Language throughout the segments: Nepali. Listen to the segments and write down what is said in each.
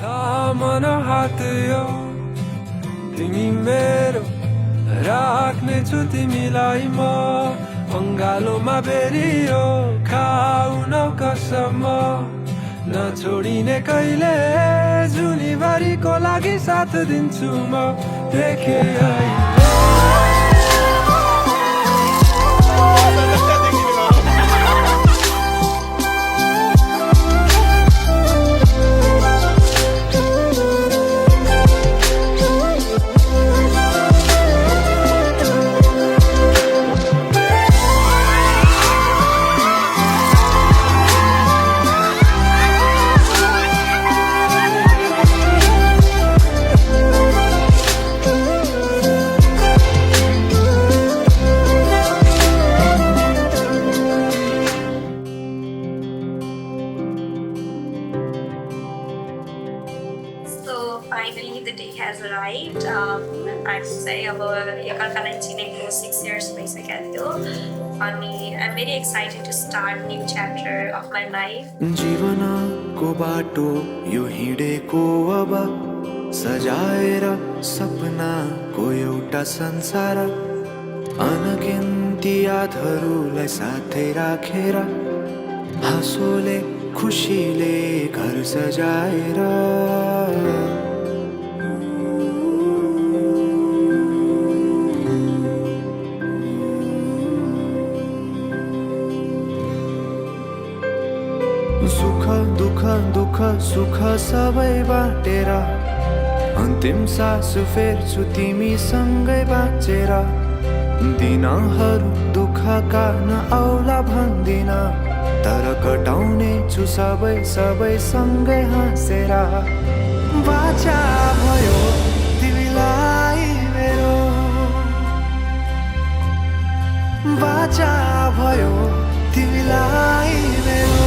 थामन हात यो तिमी मेरो राख्नेछु तिमीलाई म अङ्गालोमा बेरियो खाउन कसम नछोडिने कहिले जुनीभरिको लागि साथ दिन्छु म देखे Finally, the day has arrived. I would say अब एकअर्कालाई चिनेको 6 years भइसकेको थियो अनि I'm very excited to start new chapter of my life. जीवनको बाटो यो हिँडेको अब सजाएर सपनाको एउटा संसार अनगिन्ती यादहरूलाई साथै राखेर हाँसोले खुसीले घर सजाएर सुख दुःख दुःख सुख सबै बाटेर अन्तिम सास फेर्छु तिमीसँगै बाँचेर दिनहरू दुःखका नआउला भन्दिन तर कटाउने छु सबै सबै सँगै हाँसेर बाचा भयो तिमीलाई मेरो बाचा भयो तिमीलाई मेरो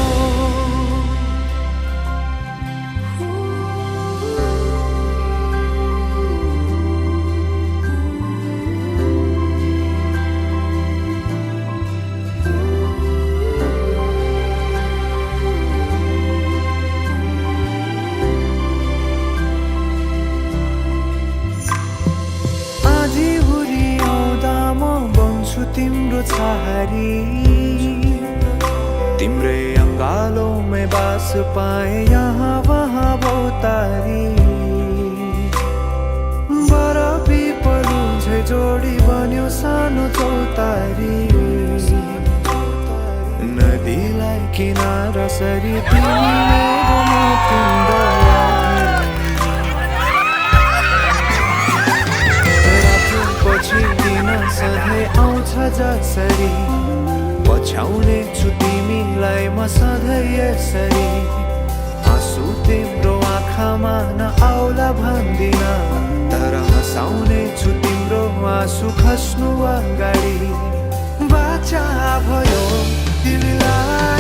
तिम्रो छहारी तिम्रै अङ्गालोमै बास पाए यहाँ वहाँ भौतारी बरफी पलु झै जोडी बन्यो सानो चौतारी नदीलाई किनारा सरी तिमी मेरो पछि दिन सधैँ आउँछ जसरी पछ्याउने छु तिमीलाई म सधैँ यसरी आँसु तिम्रो आँखामा नआउला भन्दिन तर हँसाउने छु तिम्रो आँसु खस्नु अगाडि बाचा भयो तिमीलाई